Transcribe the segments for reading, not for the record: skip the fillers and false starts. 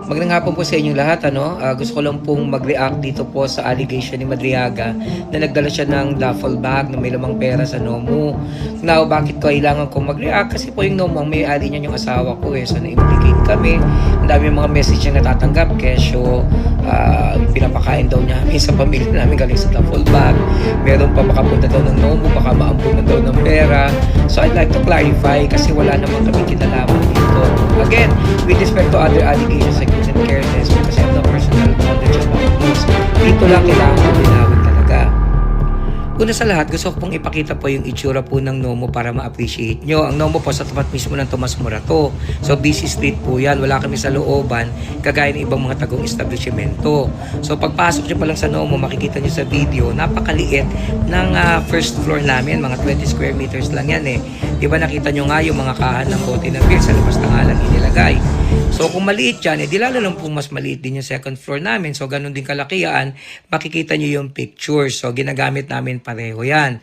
Magandang hapon po sa inyong lahat. Gusto ko lang pong mag-react dito po sa allegation ni Madriaga na nagdala siya ng duffel bag na may lamang pera sa Nomu. Now, bakit ko kailangan kong mag-react? Kasi po yung Nomu, ang may-ari niya yung asawa ko So, na-implicate kami. Ang dami mga message niya natatanggap. Kesyo, pinapakain daw niya kami sa pamilya namin galing sa duffel bag. Meron pa makapunta daw ng Nomu, baka maampunan daw ng pera. So, I'd like to clarify kasi wala naman kami kinalaman dito. Again, with respect to other allegations like and careless because I have no personal knowledge about this. Dito lang kailangan ko linawin talaga. Una sa lahat, gusto ko pong ipakita po yung itsura po ng Nomo para ma-appreciate nyo. Ang Nomo po sa tapat mismo ng Tomas Morato. So, busy street po yan. Wala kami sa looban, kagaya ng ibang mga tagong establishmento. So, pagpasok nyo pa lang sa Nomo, makikita nyo sa video, napakaliit ng first floor namin. Mga 20 square meters lang yan eh. Diba nakita nyo nga yung mga kahan ng bote ng beer sa labas na nga lang inilagay. So, kung maliit yan, di lalo lang po mas maliit din yung second floor namin. So, ganun din kalakihan, makikita nyo yung pictures. So, ginagamit namin pareho yan.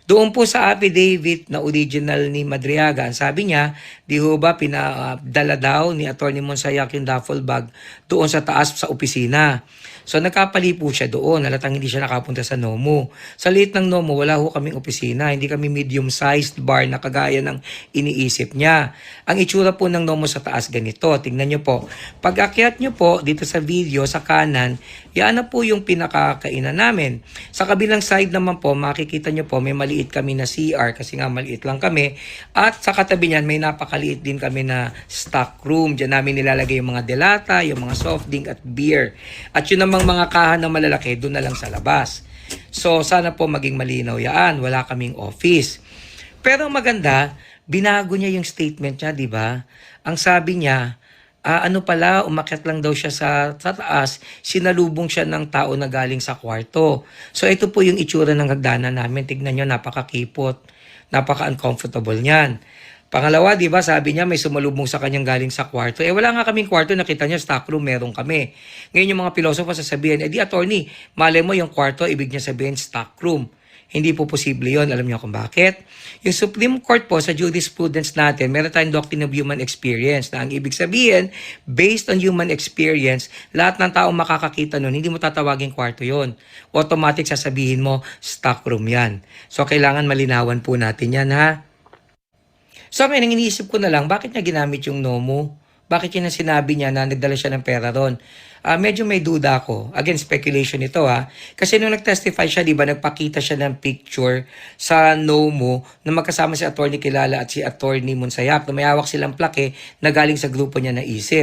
Doon po sa affidavit na original ni Madriaga, sabi niya, di ho ba pinadala daw ni Atty. Monsayak yung duffel bag doon sa taas sa opisina. So nagkapali po siya doon, halatang hindi siya nakapunta sa Nomo. Sa liit ng Nomo, wala ho kaming opisina, hindi kami medium-sized bar na kagaya ng iniisip niya. Ang itsura po ng Nomo sa taas ganito, tingnan nyo po. Pag akyat nyo po dito sa video, sa kanan, yan na po yung pinakakainan namin. Sa kabilang side naman po, makikita nyo po, may maliit kami na CR kasi nga maliit lang kami. At sa katabi niyan, may napakaliit din kami na stock room. Diyan namin nilalagay yung mga delata, yung mga soft drink at beer. At yun namang mga kahan na malalaki, doon na lang sa labas. So, sana po maging malinaw yan. Wala kaming office. Pero maganda, binago niya yung statement niya, di ba? Ang sabi niya, umakyat lang daw siya sa taas, sinalubong siya ng tao na galing sa kwarto. So ito po yung itsura ng hagdanan namin. Tignan nyo, napakakipot, napaka-uncomfortable niyan. Pangalawa, di ba, sabi niya may sumalubong sa kanyang galing sa kwarto. Wala nga kaming kwarto, nakita niya stock room, meron kami. Ngayon yung mga pilosopo sasabihin, di attorney, malay mo yung kwarto, ibig niya sabihin stock room. Hindi po posible yon. Alam niyo kung bakit? Yung Supreme Court po sa jurisprudence natin, meron tayong doctrine of human experience na ang ibig sabihin, based on human experience, lahat ng taong makakakita nun, hindi mo tatawagin kwarto yon. Automatic sasabihin mo, stock room yan. So, kailangan malinawan po natin yan, ha? So, ngayon, iniisip ko na lang, bakit niya ginamit yung Nomo? Bakit yun ang sinabi niya na nagdala siya ng pera ron? Medyo may duda ako. Again, speculation ito ha. Kasi nung nag-testify siya, di ba, nagpakita siya ng picture sa Nomo na magkasama si Atty. Kilala at si Atty. Monsayak na may hawak silang plaque na galing sa grupo niya na isip.